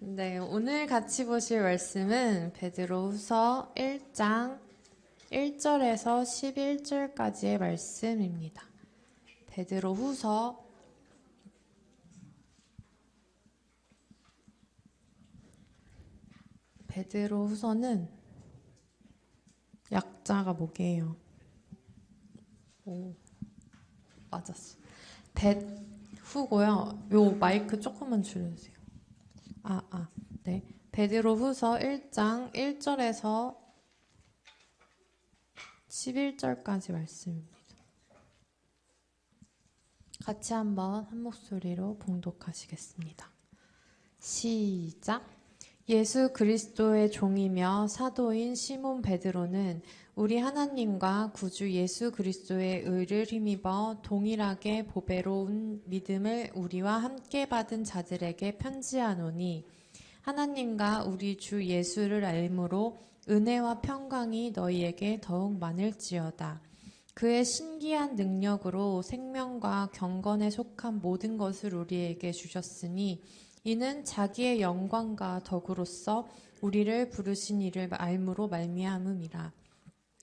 네, 오늘 같이 보실 말씀은 베드로후서 1장 1절에서 11절까지의 말씀입니다. 베드로후서는 약자가 뭐게요? 오, 맞았어. 베후고요. 요 마이크 조금만 줄여주세요. 네. 베드로후서 1장 1절에서 11절까지 말씀입니다. 같이 한번 한 목소리로 봉독하시겠습니다. 시작. 예수 그리스도의 종이며 사도인 시몬 베드로는 우리 하나님과 구주 예수 그리스도의 의를 힘입어 동일하게 보배로운 믿음을 우리와 함께 받은 자들에게 편지하노니 하나님과 우리 주 예수를 알므로 은혜와 평강이 너희에게 더욱 많을지어다. 그의 신기한 능력으로 생명과 경건에 속한 모든 것을 우리에게 주셨으니 이는 자기의 영광과 덕으로서 우리를 부르신 이를 알므로 말미암음이라.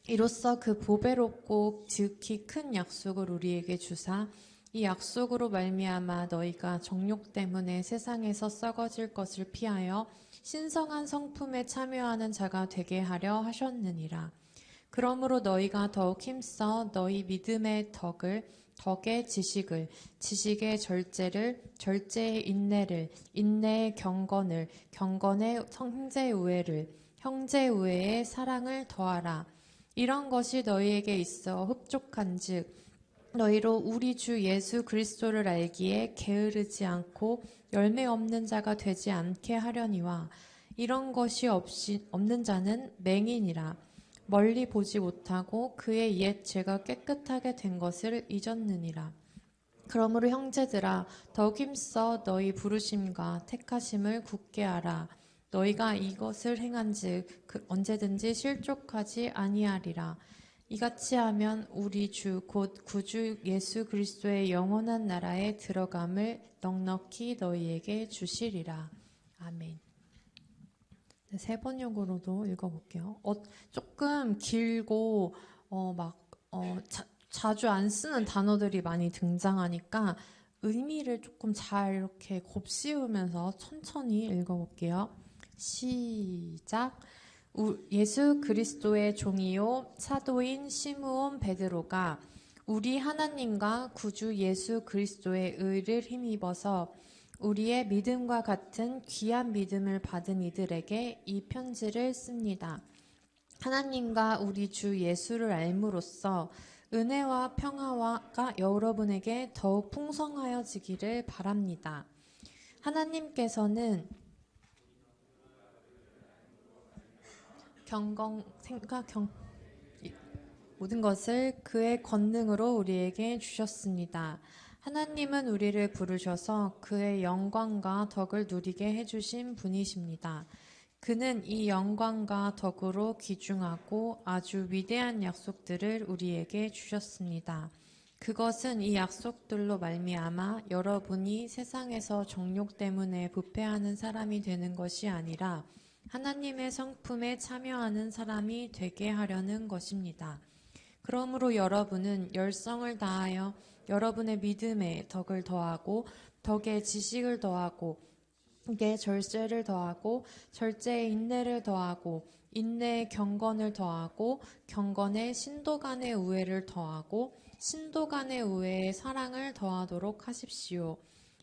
이로써 그 보배롭고 지극히 큰 약속을 우리에게 주사 이 약속으로 말미암아 너희가 정욕 때문에 세상에서 썩어질 것을 피하여 신성한 성품에 참여하는 자가 되게 하려 하셨느니라. 그러므로 너희가 더욱 힘써 너희 믿음의 덕의 지식을, 지식의 절제를, 절제의 인내를, 인내의 경건을, 경건의 형제 우애를, 형제 우애의 사랑을 더하라. 이런 것이 너희에게 있어 흡족한즉 너희로 우리 주 예수 그리스도를 알기에 게으르지 않고 열매 없는 자가 되지 않게 하려니와 이런 것이 없는 자는 맹인이라. 멀리 보지 못하고 그의 옛 죄가 깨끗하게 된 것을 잊었느니라. 그러므로 형제들아 더욱 힘써 너희 부르심과 택하심을 굳게 하라. 너희가 이것을 행한즉 언제든지 실족하지 아니하리라. 이같이 하면 우리 주 곧 구주 예수 그리스도의 영원한 나라에 들어감을 넉넉히 너희에게 주시리라. 아멘. 네, 세 번역으로도 읽어볼게요. 조금 길고 자주 안 쓰는 단어들이 많이 등장하니까 의미를 조금 잘 이렇게 곱씹으면서 천천히 읽어볼게요. 시작. 예수 그리스도의 종이요 사도인 시므온 베드로가 우리 하나님과 구주 예수 그리스도의 의를 힘입어서 우리의 믿음과 같은 귀한 믿음을 받은 이들에게 이 편지를 씁니다. 하나님과 우리 주 예수를 알므로써 은혜와 평화가 여러분에게 더욱 풍성하여지기를 바랍니다. 하나님께서는 모든 것을 그의 권능으로 우리에게 주셨습니다. 하나님은 우리를 부르셔서 그의 영광과 덕을 누리게 해주신 분이십니다. 그는 이 영광과 덕으로 귀중하고 아주 위대한 약속들을 우리에게 주셨습니다. 그것은 이 약속들로 말미암아 여러분이 세상에서 정욕 때문에 부패하는 사람이 되는 것이 아니라 하나님의 성품에 참여하는 사람이 되게 하려는 것입니다. 그러므로 여러분은 열성을 다하여 여러분의 믿음에 덕을 더하고 덕에 지식을 더하고 덕에 절제를 더하고 절제에 인내를 더하고 인내에 경건을 더하고 경건에 신도 간의 우애를 더하고 신도 간의 우애에 사랑을 더하도록 하십시오.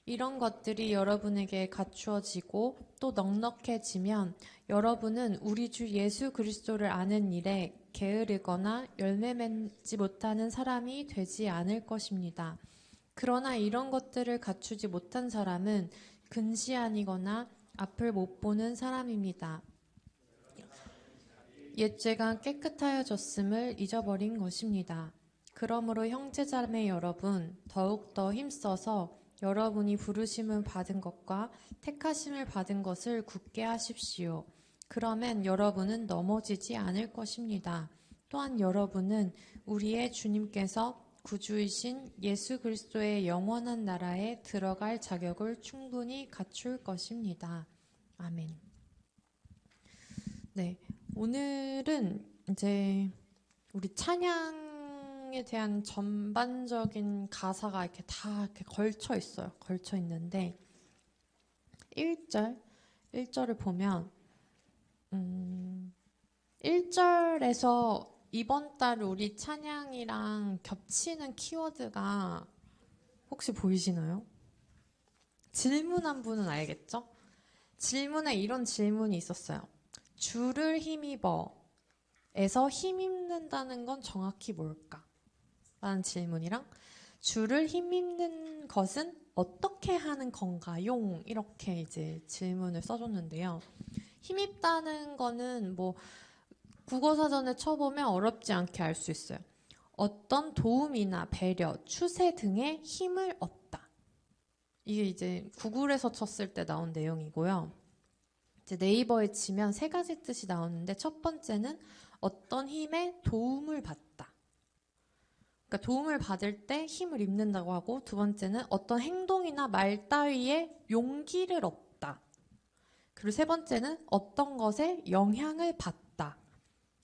이런 것들이 여러분에게 갖추어지고 또 넉넉해지면 여러분은 우리 주 예수 그리스도를 아는 일에 게으르거나 열매 맺지 못하는 사람이 되지 않을 것입니다. 그러나 이런 것들을 갖추지 못한 사람은 근시안이거나 앞을 못 보는 사람입니다. 옛 죄가 깨끗하여졌음을 잊어버린 것입니다. 그러므로 형제자매 여러분, 더욱더 힘써서 여러분이 부르심을 받은 것과 택하심을 받은 것을 굳게 하십시오. 그러면 여러분은 넘어지지 않을 것입니다. 또한 여러분은 우리의 주님께서 구주이신 예수 그리스도의 영원한 나라에 들어갈 자격을 충분히 갖출 것입니다. 아멘. 네, 오늘은 이제 우리 찬양에 대한 전반적인 가사가 이렇게 다 이렇게 걸쳐 있어요. 걸쳐 있는데 1절을 보면 1절에서 이번 달 우리 찬양이랑 겹치는 키워드가 혹시 보이시나요? 질문한 분은 알겠죠? 질문에 이런 질문이 있었어요. 주를 힘입어 에서 힘입는다는 건 정확히 뭘까? 라는 질문이랑 주를 힘입는 것은 어떻게 하는 건가요? 이렇게 이제 질문을 써줬는데요. 힘입다는 거는 뭐 국어사전에 쳐보면 어렵지 않게 알 수 있어요. 어떤 도움이나 배려, 추세 등의 힘을 얻다. 이게 이제 구글에서 쳤을 때 나온 내용이고요. 이제 네이버에 치면 세 가지 뜻이 나오는데 첫 번째는 어떤 힘에 도움을 받다. 그러니까 도움을 받을 때 힘을 입는다고 하고 두 번째는 어떤 행동이나 말 따위에 용기를 얻다. 그리고 세 번째는 어떤 것에 영향을 받다.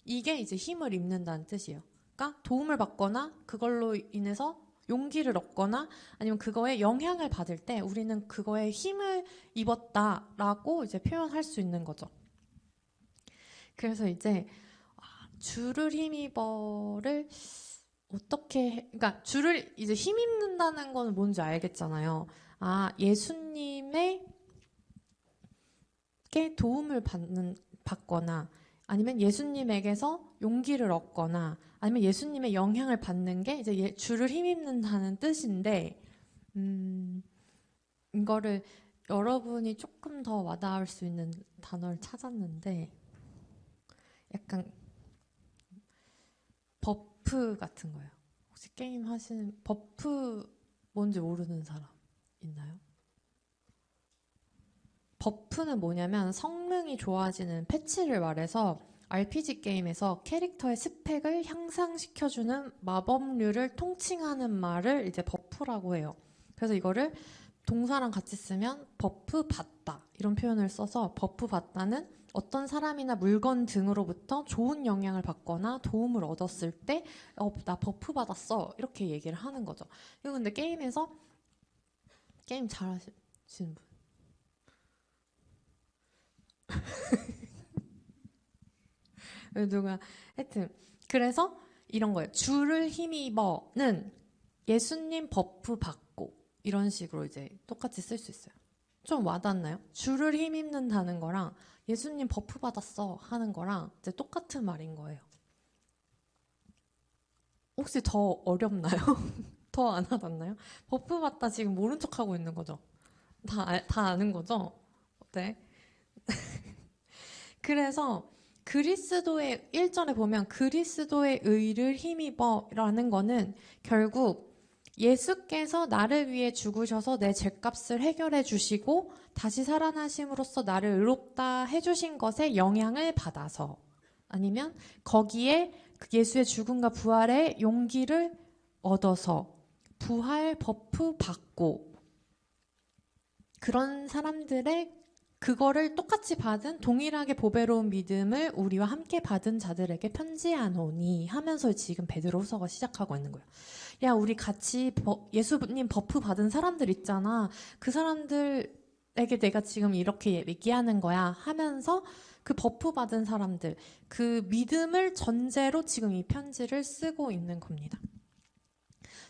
이게 이제 힘을 입는다는 뜻이에요. 그러니까 도움을 받거나 그걸로 인해서 용기를 얻거나 아니면 그거에 영향을 받을 때 우리는 그거에 힘을 입었다라고 이제 표현할 수 있는 거죠. 그래서 이제 주를 힘입어를 어떻게 그러니까 주를 이제 힘입는다는 건 뭔지 알겠잖아요. 예수님에게 도움을 받거나 아니면 예수님에게서 용기를 얻거나 아니면 예수님의 영향을 받는 게 이제 주를 힘입는다는 뜻인데 이거를 여러분이 조금 더 와닿을 수 있는 단어를 찾았는데 약간 버프 같은 거예요. 혹시 게임 하시는 버프 뭔지 모르는 사람 있나요? 버프는 뭐냐면 성능이 좋아지는 패치를 말해서 RPG 게임에서 캐릭터의 스펙을 향상시켜주는 마법률을 통칭하는 말을 이제 버프라고 해요. 그래서 이거를 동사랑 같이 쓰면 버프 받다 이런 표현을 써서 버프 받다는 어떤 사람이나 물건 등으로부터 좋은 영향을 받거나 도움을 얻었을 때 나 버프 받았어 이렇게 얘기를 하는 거죠. 이거 근데 게임에서 게임 잘하시는 분 누가 하여튼 그래서 이런 거예요. 주를 힘입어는 예수님 버프 받고 이런 식으로 이제 똑같이 쓸 수 있어요. 좀 와닿나요? 주를 힘입는다는 거랑 예수님 버프 받았어 하는 거랑 이제 똑같은 말인 거예요. 혹시 더 어렵나요? 더 안 와닿나요? 버프 받다 지금 모른 척하고 있는 거죠? 다 아는 거죠? 네. 그래서 그리스도의 1절에 보면 그리스도의 의를 힘입어라는 거는 결국 예수께서 나를 위해 죽으셔서 내 죄값을 해결해 주시고 다시 살아나심으로써 나를 의롭다 해주신 것에 영향을 받아서 아니면 거기에 예수의 죽음과 부활의 용기를 얻어서 부활 버프 받고 그런 사람들의 그거를 똑같이 받은 동일하게 보배로운 믿음을 우리와 함께 받은 자들에게 편지하노니 하면서 지금 베드로후서가 시작하고 있는 거예요. 야, 우리 같이 예수님 버프 받은 사람들 있잖아. 그 사람들에게 내가 지금 이렇게 얘기하는 거야 하면서 그 버프 받은 사람들, 그 믿음을 전제로 지금 이 편지를 쓰고 있는 겁니다.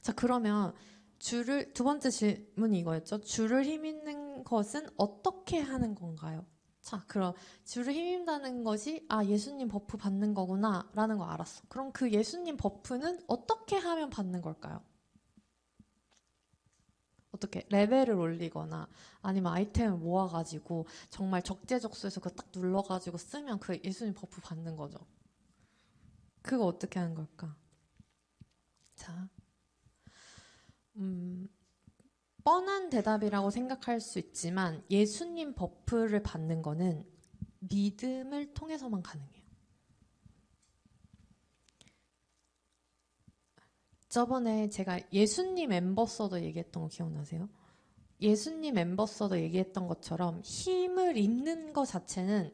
자, 그러면 두 번째 질문이 이거였죠. 주를 힘입는 것은 어떻게 하는 건가요? 자, 그럼 주를 힘입다는 것이 예수님 버프 받는 거구나 라는 거 알았어. 그럼 그 예수님 버프는 어떻게 하면 받는 걸까요? 어떻게 레벨을 올리거나 아니면 아이템을 모아가지고 정말 적재적소에서 그거 딱 눌러가지고 쓰면 그 예수님 버프 받는 거죠. 그거 어떻게 하는 걸까? 자, 뻔한 대답이라고 생각할 수 있지만 예수님 버프를 받는 거는 믿음을 통해서만 가능해요. 저번에 제가 예수님 앰버서더 얘기했던 거 기억나세요? 예수님 앰버서더 얘기했던 것처럼 힘을 입는 것 자체는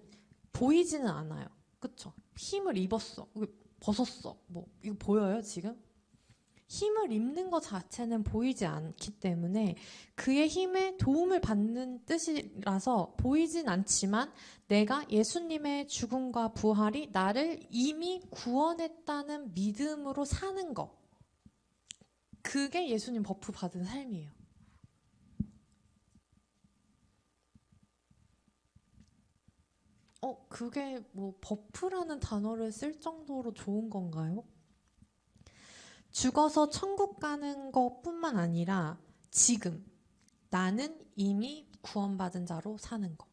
보이지는 않아요. 그쵸? 힘을 입었어. 벗었어. 뭐 이거 보여요 지금? 힘을 입는 것 자체는 보이지 않기 때문에 그의 힘에 도움을 받는 뜻이라서 보이진 않지만 내가 예수님의 죽음과 부활이 나를 이미 구원했다는 믿음으로 사는 것. 그게 예수님 버프 받은 삶이에요. 그게 뭐 버프라는 단어를 쓸 정도로 좋은 건가요? 죽어서 천국 가는 것뿐만 아니라 지금 나는 이미 구원받은 자로 사는 것.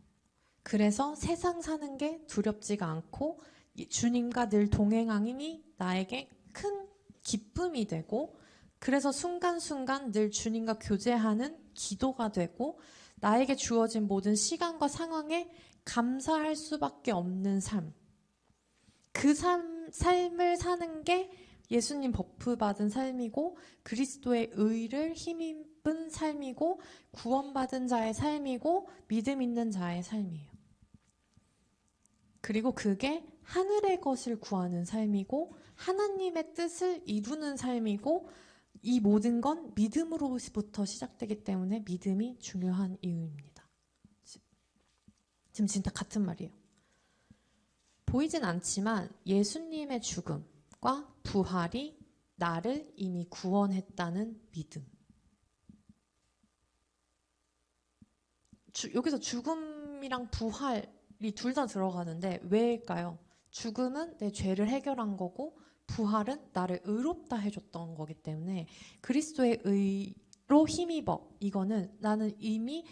그래서 세상 사는 게 두렵지가 않고 주님과 늘 동행함이 나에게 큰 기쁨이 되고 그래서 순간순간 늘 주님과 교제하는 기도가 되고 나에게 주어진 모든 시간과 상황에 감사할 수밖에 없는 삶. 그 삶을 사는 게 예수님 버프 받은 삶이고 그리스도의 의를 힘입은 삶이고 구원받은 자의 삶이고 믿음 있는 자의 삶이에요. 그리고 그게 하늘의 것을 구하는 삶이고 하나님의 뜻을 이루는 삶이고 이 모든 건 믿음으로부터 시작되기 때문에 믿음이 중요한 이유입니다. 지금 진짜 같은 말이에요. 보이진 않지만 예수님의 죽음과 부활이 나를 이미 구원했다는 믿음. 여기서 죽음이랑 부활이 둘 다 들어가는데 왜일까요? 죽음은 내 죄를 해결한 거고 부활은 나를 의롭다 해줬던 거기 때문에 그리스도의 의로 힘입어. 이거는 나는 이미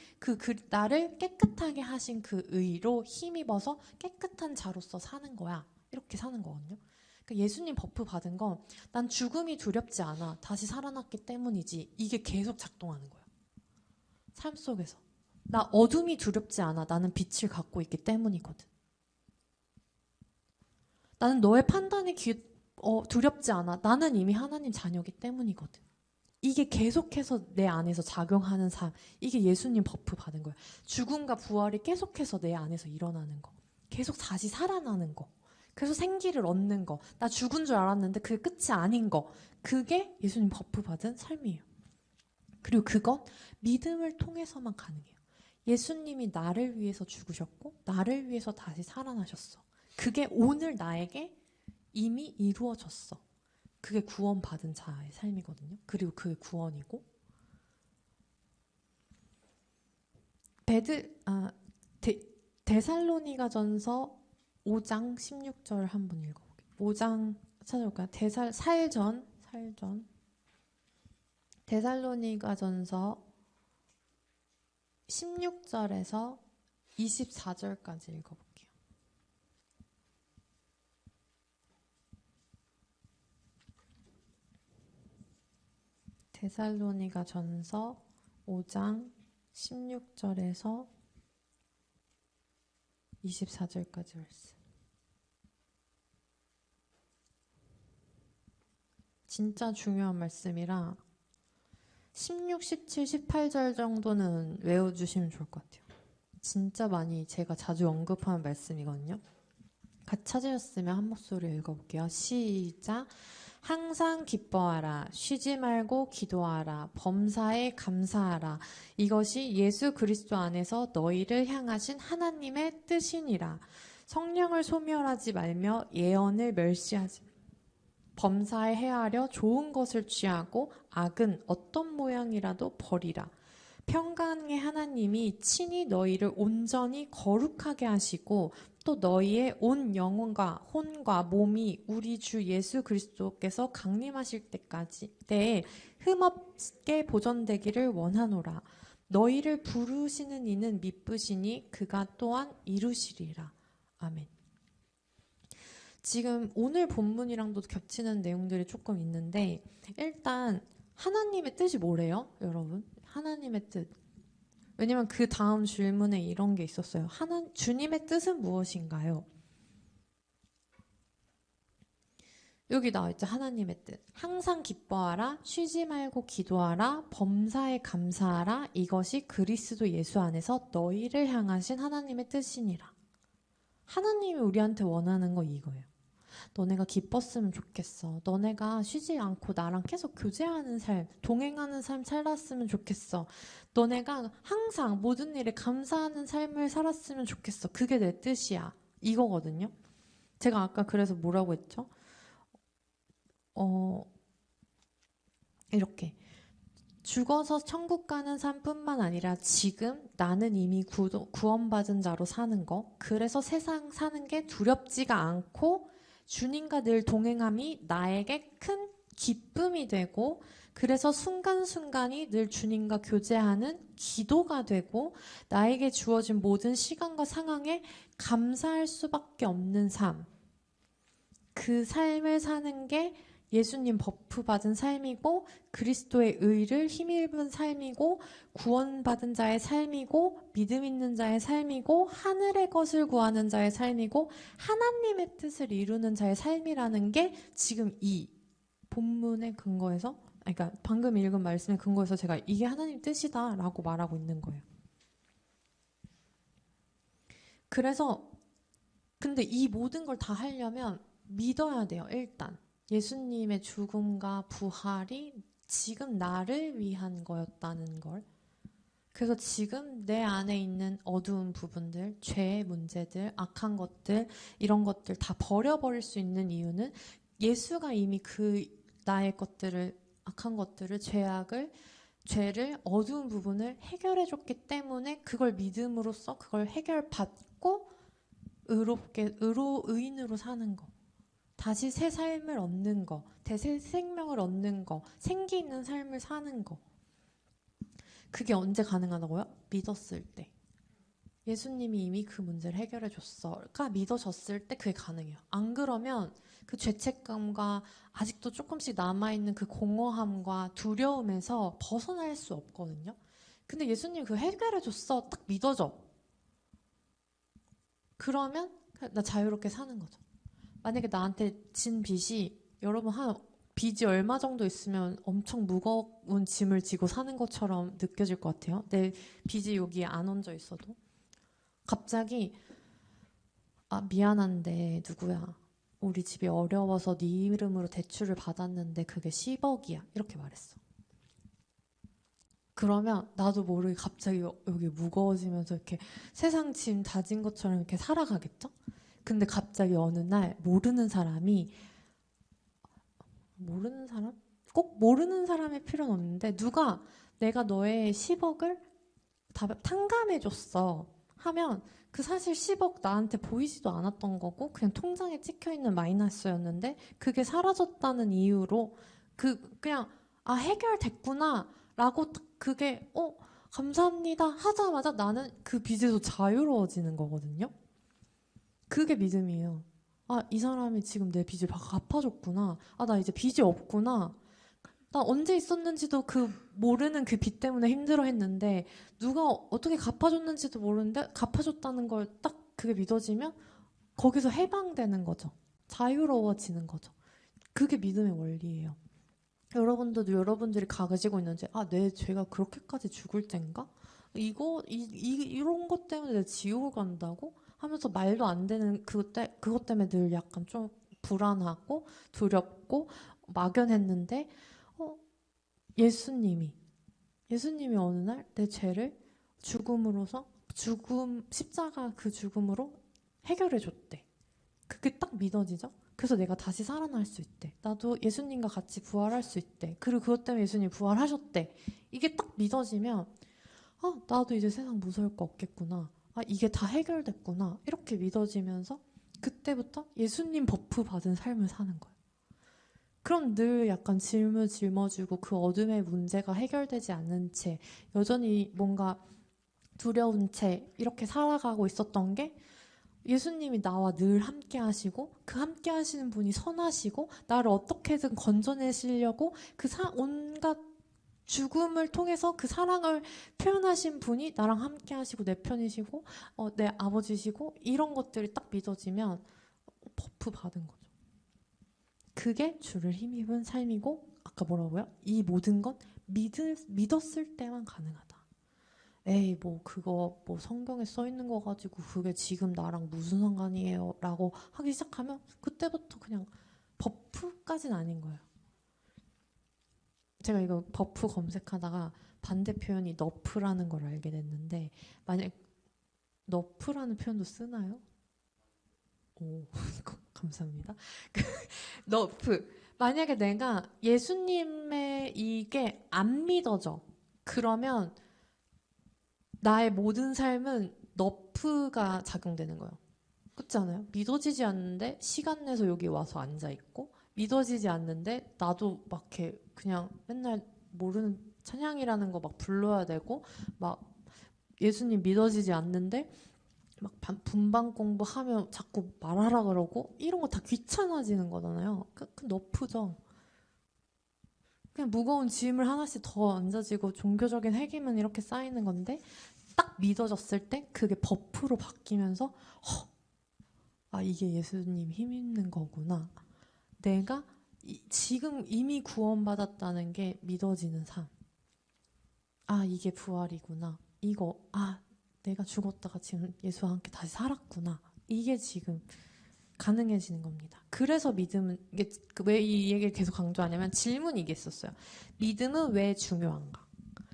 나를 깨끗하게 하신 그 의로 힘입어서 깨끗한 자로서 사는 거야. 이렇게 사는 거거든요. 그러니까 예수님 버프 받은 건 난 죽음이 두렵지 않아. 다시 살아났기 때문이지. 이게 계속 작동하는 거예요. 삶 속에서. 나 어둠이 두렵지 않아. 나는 빛을 갖고 있기 때문이거든. 나는 너의 판단이 두렵지 않아. 나는 이미 하나님 자녀이기 때문이거든. 이게 계속해서 내 안에서 작용하는 삶. 이게 예수님 버프 받은 거예요. 죽음과 부활이 계속해서 내 안에서 일어나는 거. 계속 다시 살아나는 거. 그래서 생기를 얻는 거. 나 죽은 줄 알았는데 그게 끝이 아닌 거. 그게 예수님 버프 받은 삶이에요. 그리고 그건 믿음을 통해서만 가능해요. 예수님이 나를 위해서 죽으셨고 나를 위해서 다시 살아나셨어. 그게 오늘 나에게 이미 이루어졌어. 그게 구원받은 자의 삶이거든요. 그리고 그게 구원이고 데살로니가전서 5장 16절 한번 읽어볼게요. 5장 찾아볼까요? 살전 데살로니가전서 16절에서 24절까지 읽어볼게요. 데살로니가전서 5장 16절에서 24절까지 말씀. 진짜 중요한 말씀이라 16, 17, 18절 정도는 외워주시면 좋을 것 같아요. 진짜 많이 제가 자주 언급하는 말씀이거든요. 같이 찾으셨으면 한 목소리 읽어볼게요. 시작. 항상 기뻐하라. 쉬지 말고 기도하라. 범사에 감사하라. 이것이 예수 그리스도 안에서 너희를 향하신 하나님의 뜻이니라. 성령을 소멸하지 말며 예언을 멸시하지 범사에 헤아려 좋은 것을 취하고 악은 어떤 모양이라도 버리라. 평강의 하나님이 친히 너희를 온전히 거룩하게 하시고 또 너희의 온 영혼과 혼과 몸이 우리 주 예수 그리스도께서 강림하실 때에 흠없게 보존되기를 원하노라. 너희를 부르시는 이는 미쁘시니 그가 또한 이루시리라. 아멘. 지금 오늘 본문이랑도 겹치는 내용들이 조금 있는데 일단 하나님의 뜻이 뭐래요, 여러분? 하나님의 뜻. 왜냐면 그 다음 질문에 이런 게 있었어요. 주님의 뜻은 무엇인가요? 여기 나와 있죠. 하나님의 뜻. 항상 기뻐하라, 쉬지 말고 기도하라, 범사에 감사하라. 이것이 그리스도 예수 안에서 너희를 향하신 하나님의 뜻이니라. 하나님이 우리한테 원하는 거 이거예요. 너네가 기뻤으면 좋겠어. 너네가 쉬지 않고 나랑 계속 교제하는 삶, 동행하는 삶 살았으면 좋겠어. 너네가 항상 모든 일에 감사하는 삶을 살았으면 좋겠어. 그게 내 뜻이야. 이거거든요. 제가 아까 그래서 뭐라고 했죠? 이렇게 죽어서 천국 가는 삶뿐만 아니라 지금 나는 이미 구원받은 자로 사는 거, 그래서 세상 사는 게 두렵지가 않고 주님과 늘 동행함이 나에게 큰 기쁨이 되고, 그래서 순간순간이 늘 주님과 교제하는 기도가 되고, 나에게 주어진 모든 시간과 상황에 감사할 수밖에 없는 삶, 그 삶을 사는 게 예수님 버프 받은 삶이고, 그리스도의 의를 힘입은 삶이고, 구원받은 자의 삶이고, 믿음 있는 자의 삶이고, 하늘의 것을 구하는 자의 삶이고, 하나님의 뜻을 이루는 자의 삶이라는 게 지금 이 본문의 근거에서, 그러니까 방금 읽은 말씀의 근거에서 제가 이게 하나님 뜻이다라고 말하고 있는 거예요. 그래서 근데 이 모든 걸 다 하려면 믿어야 돼요. 일단 예수님의 죽음과 부활이 지금 나를 위한 거였다는 걸. 그래서 지금 내 안에 있는 어두운 부분들, 죄의 문제들, 악한 것들, 이런 것들 다 버려버릴 수 있는 이유는 예수가 이미 그 나의 것들을, 악한 것들을, 죄를, 어두운 부분을 해결해줬기 때문에 그걸 믿음으로써 그걸 해결받고 의인으로 사는 거. 다시 새 삶을 얻는 거, 새 생명을 얻는 거, 생기 있는 삶을 사는 거. 그게 언제 가능하다고요? 믿었을 때. 예수님이 이미 그 문제를 해결해 줬어가 믿어졌을 때 그게 가능해요. 안 그러면 그 죄책감과 아직도 조금씩 남아있는 그 공허함과 두려움에서 벗어날 수 없거든요. 근데 예수님 그거 해결해 줬어. 딱 믿어져. 그러면 나 자유롭게 사는 거죠. 만약에 나한테 진 빚이, 여러분 빚이 얼마 정도 있으면 엄청 무거운 짐을 지고 사는 것처럼 느껴질 것 같아요. 내 빚이 여기에 안 얹어 있어도. 갑자기 미안한데 누구야. 우리 집이 어려워서 네 이름으로 대출을 받았는데 그게 10억이야. 이렇게 말했어. 그러면 나도 모르게 갑자기 여기 무거워지면서 이렇게 세상 짐 다진 것처럼 이렇게 살아가겠죠? 근데 갑자기 어느 날 모르는 사람? 꼭 모르는 사람일 필요는 없는데 누가 내가 너의 10억을 다 탕감해줬어 하면 그 사실 10억 나한테 보이지도 않았던 거고 그냥 통장에 찍혀있는 마이너스였는데 그게 사라졌다는 이유로 그냥 해결됐구나 라고 그게 감사합니다 하자마자 나는 그 빚에서 자유로워지는 거거든요. 그게 믿음이에요. 이 사람이 지금 내 빚을 갚아줬구나. 나 이제 빚이 없구나. 나 언제 있었는지도 모르는 그 빚 때문에 힘들어 했는데 누가 어떻게 갚아줬는지도 모르는데 갚아줬다는 걸 딱 그게 믿어지면 거기서 해방되는 거죠. 자유로워지는 거죠. 그게 믿음의 원리예요. 여러분들도 여러분들이 가지고 있는 내 죄가 그렇게까지 죽을 땐가? 이런 것 때문에 내가 지옥을 간다고? 하면서 말도 안 되는 그것 때문에 늘 약간 좀 불안하고 두렵고 막연했는데 예수님이 어느 날 내 죄를 십자가 그 죽음으로 해결해 줬대. 그게 딱 믿어지죠? 그래서 내가 다시 살아날 수 있대. 나도 예수님과 같이 부활할 수 있대. 그리고 그것 때문에 예수님이 부활하셨대. 이게 딱 믿어지면 나도 이제 세상 무서울 거 없겠구나. 이게 다 해결됐구나. 이렇게 믿어지면서 그때부터 예수님 버프 받은 삶을 사는 거예요. 그럼 늘 약간 짊어지고 그 어둠의 문제가 해결되지 않는 채 여전히 뭔가 두려운 채 이렇게 살아가고 있었던 게 예수님이 나와 늘 함께 하시고 그 함께 하시는 분이 선하시고 나를 어떻게든 건져내시려고 온갖 죽음을 통해서 그 사랑을 표현하신 분이 나랑 함께 하시고 내 편이시고 내 아버지시고 이런 것들이 딱 믿어지면 버프 받은 거죠. 그게 주를 힘입은 삶이고 아까 뭐라고요? 이 모든 건 믿었을 때만 가능하다. 에이 뭐 그거 뭐 성경에 써 있는 거 가지고 그게 지금 나랑 무슨 상관이에요? 라고 하기 시작하면 그때부터 그냥 버프까지는 아닌 거예요. 제가 이거 버프 검색하다가 반대 표현이 너프라는 걸 알게 됐는데 만약 너프라는 표현도 쓰나요? 오 감사합니다. 너프 만약에 내가 예수님의 이게 안 믿어져 그러면 나의 모든 삶은 너프가 작용되는 거예요. 그렇지 않아요? 믿어지지 않는데 시간 내서 여기 와서 앉아 있고 믿어지지 않는데 나도 막 이렇게 그냥 맨날 모르는 찬양이라는 거 막 불러야 되고 막 예수님 믿어지지 않는데 막 분방 공부하면 자꾸 말하라 그러고 이런 거 다 귀찮아지는 거잖아요. 그 너프죠. 그냥 무거운 짐을 하나씩 더 얹어지고 종교적인 회기만 이렇게 쌓이는 건데 딱 믿어졌을 때 그게 버프로 바뀌면서 아 이게 예수님 힘 있는 거구나. 내가 지금 이미 구원받았다는 게 믿어지는 삶. 아 이게 부활이구나. 이거 내가 죽었다가 지금 예수와 함께 다시 살았구나. 이게 지금 가능해지는 겁니다. 그래서 믿음은 이게 왜 이 얘기를 계속 강조하냐면 질문이 이게 있었어요. 믿음은 왜 중요한가?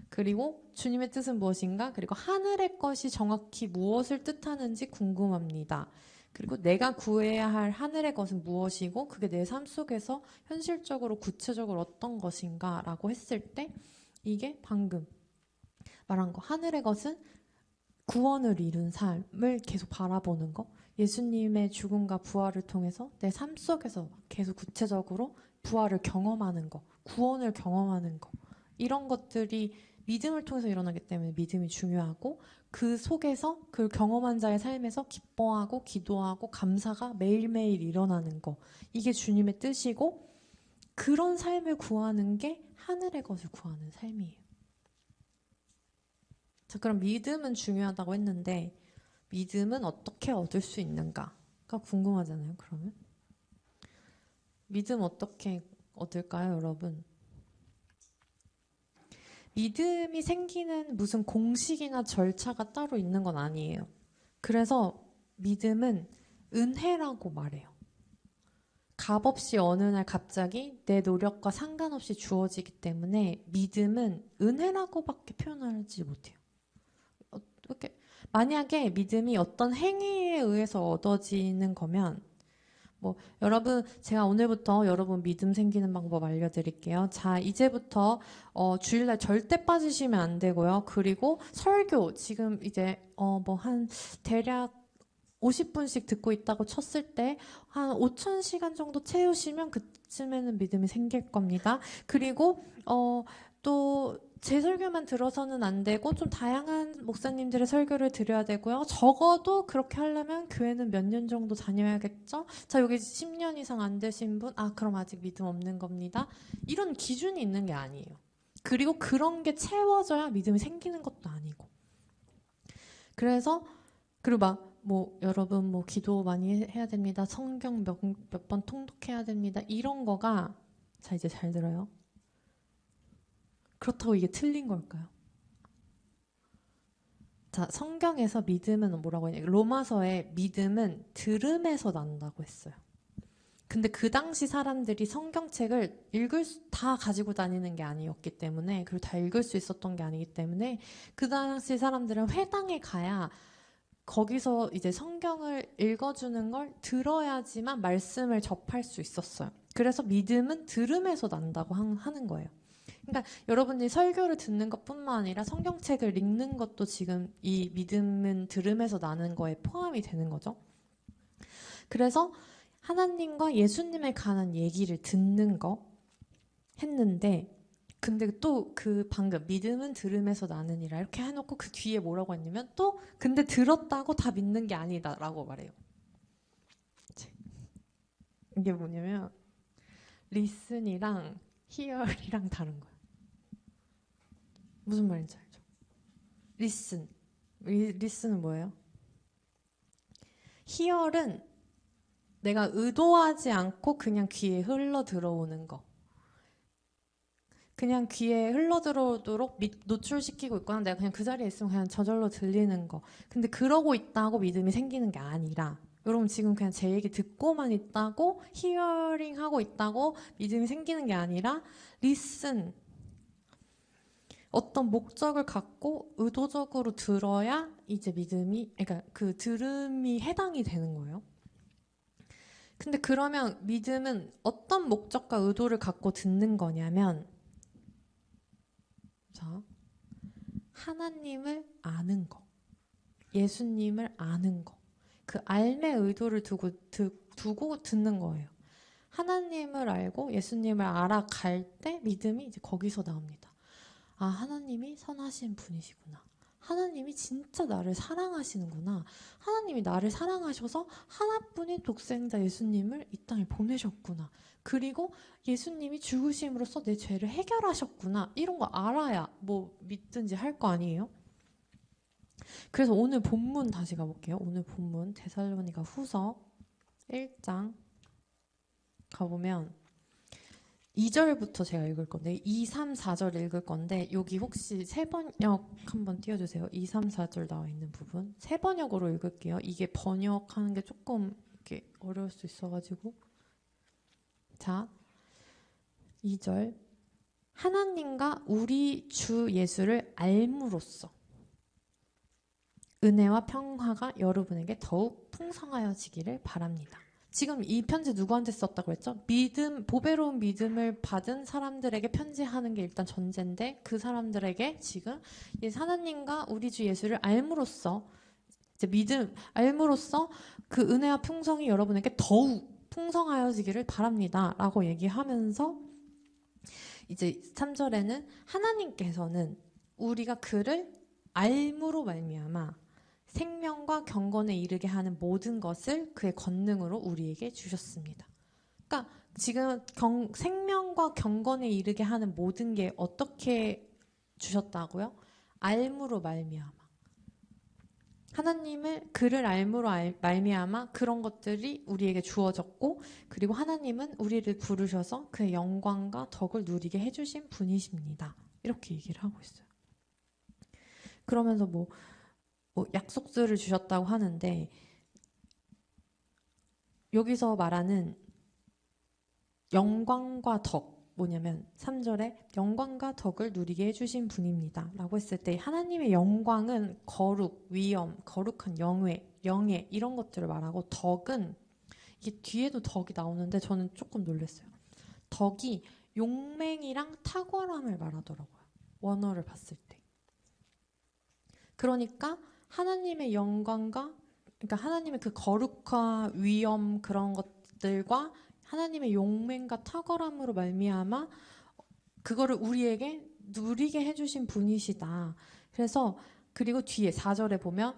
그리고 주님의 뜻은 무엇인가? 그리고 하늘의 것이 정확히 무엇을 뜻하는지 궁금합니다. 그리고 내가 구해야 할 하늘의 것은 무엇이고 그게 내 삶 속에서 현실적으로 구체적으로 어떤 것인가 라고 했을 때 이게 방금 말한 거 하늘의 것은 구원을 이룬 삶을 계속 바라보는 거 예수님의 죽음과 부활을 통해서 내 삶 속에서 계속 구체적으로 부활을 경험하는 거 구원을 경험하는 거 이런 것들이 믿음을 통해서 일어나기 때문에 믿음이 중요하고 그 속에서 그 경험한 자의 삶에서 기뻐하고 기도하고 감사가 매일매일 일어나는 거 이게 주님의 뜻이고 그런 삶을 구하는 게 하늘의 것을 구하는 삶이에요. 자, 그럼 믿음은 중요하다고 했는데 믿음은 어떻게 얻을 수 있는가가 궁금하잖아요. 그러면 믿음 어떻게 얻을까요, 여러분? 믿음이 생기는 무슨 공식이나 절차가 따로 있는 건 아니에요. 그래서 믿음은 은혜라고 말해요. 값없이 어느 날 갑자기 내 노력과 상관없이 주어지기 때문에 믿음은 은혜라고밖에 표현하지 못해요. 어떻게 만약에 믿음이 어떤 행위에 의해서 얻어지는 거면 여러분 제가 오늘부터 여러분 믿음 생기는 방법 알려드릴게요. 자 이제부터 주일날 절대 빠지시면 안 되고요. 그리고 설교 지금 이제 한 대략 50분씩 듣고 있다고 쳤을 때 한 5,000시간 정도 채우시면 그쯤에는 믿음이 생길 겁니다. 그리고 또 제 설교만 들어서는 안 되고 좀 다양한 목사님들의 설교를 들어야 되고요. 적어도 그렇게 하려면 교회는 몇 년 정도 다녀야겠죠? 자 여기 10년 이상 안 되신 분 그럼 아직 믿음 없는 겁니다. 이런 기준이 있는 게 아니에요. 그리고 그런 게 채워져야 믿음이 생기는 것도 아니고 그래서 그리고 여러분 기도 많이 해야 됩니다. 성경 몇 번 통독해야 됩니다. 이런 거가 자 이제 잘 들어요. 그렇다고 이게 틀린 걸까요? 자 성경에서 믿음은 뭐라고 했냐? 로마서에 믿음은 들음에서 난다고 했어요. 근데 그 당시 사람들이 성경책을 다 가지고 다니는 게 아니었기 때문에 그리고 다 읽을 수 있었던 게 아니기 때문에 그 당시 사람들은 회당에 가야 거기서 이제 성경을 읽어주는 걸 들어야지만 말씀을 접할 수 있었어요. 그래서 믿음은 들음에서 난다고 하는 거예요. 그러니까 여러분들이 설교를 듣는 것뿐만 아니라 성경책을 읽는 것도 지금 이 믿음은 들음에서 나는 거에 포함이 되는 거죠. 그래서 하나님과 예수님에 관한 얘기를 듣는 거 했는데 근데 또 그 방금 믿음은 들음에서 나느니라 이렇게 해놓고 그 뒤에 뭐라고 했냐면 또 근데 들었다고 다 믿는 게 아니다 라고 말해요. 이게 뭐냐면 listen이랑 hear이랑 다른 거예요. 무슨 말인지 알죠? listen은 뭐예요? hear은 내가 의도하지 않고 그냥 귀에 흘러 들어오는 거. 그냥 귀에 흘러 들어오도록 노출시키고 있거나 내가 그냥 그 자리에 있으면 그냥 저절로 들리는 거. 근데 그러고 있다고 믿음이 생기는 게 아니라 여러분 지금 그냥 제 얘기 듣고만 있다고 히어링 하고 있다고 믿음이 생기는 게 아니라 listen. 어떤 목적을 갖고 의도적으로 들어야 이제 믿음이, 그러니까 그 들음이 해당이 되는 거예요. 근데 그러면 믿음은 어떤 목적과 의도를 갖고 듣는 거냐면, 자, 하나님을 아는 거, 예수님을 아는 거, 그 알의 의도를 두고 듣는 거예요. 하나님을 알고 예수님을 알아갈 때 믿음이 이제 거기서 나옵니다. 아, 하나님이 선하신 분이시구나. 하나님이 진짜 나를 사랑하시는구나. 하나님이 나를 사랑하셔서 하나뿐인 독생자 예수님을 이 땅에 보내셨구나. 그리고 예수님이 죽으심으로써 내 죄를 해결하셨구나. 이런 거 알아야 뭐 믿든지 할 거 아니에요? 그래서 오늘 본문 다시 가볼게요. 오늘 본문 데살로니가 후서 1장 가보면 2절부터 제가 읽을 건데 2, 3, 4절 읽을 건데 여기 혹시 세번역 한번 띄워주세요. 2, 3, 4절 나와 있는 부분 세번역으로 읽을게요. 이게 번역하는 게 조금 이렇게 어려울 수 있어가지고 자 2절 하나님과 우리 주 예수를 알므로써 은혜와 평화가 여러분에게 더욱 풍성하여지기를 바랍니다. 지금 이 편지 누구한테 썼다고 했죠? 보배로운 믿음을 받은 사람들에게 편지하는 게 일단 전제인데 그 사람들에게 지금 하나님과 우리 주 예수를 알므로써 이제 알므로써 그 은혜와 풍성이 여러분에게 더욱 풍성하여지기를 바랍니다. 라고 얘기하면서 이제 3절에는 하나님께서는 우리가 그를 알므로 말미암아 생명과 경건에 이르게 하는 모든 것을 그의 권능으로 우리에게 주셨습니다. 그러니까 지금 생명과 경건에 이르게 하는 모든 게 어떻게 주셨다고요? 알므로 말미암아. 하나님을 그를 알므로 말미암아 그런 것들이 우리에게 주어졌고 그리고 하나님은 우리를 부르셔서 그의 영광과 덕을 누리게 해주신 분이십니다. 이렇게 얘기를 하고 있어요. 그러면서 뭐 약속들을 주셨다고 하는데 여기서 말하는 영광과 덕 뭐냐면 3절에 영광과 덕을 누리게 해주신 분입니다 라고 했을 때 하나님의 영광은 거룩, 위엄, 거룩한 영예 이런 것들을 말하고 덕은 이게 뒤에도 덕이 나오는데 저는 조금 놀랐어요. 덕이 용맹이랑 탁월함을 말하더라고요. 원어를 봤을 때. 그러니까 하나님의 영광과 그러니까 하나님의 그 거룩과 위엄 그런 것들과 하나님의 용맹과 탁월함으로 말미암아 그거를 우리에게 누리게 해주신 분이시다. 그래서 그리고 뒤에 4절에 보면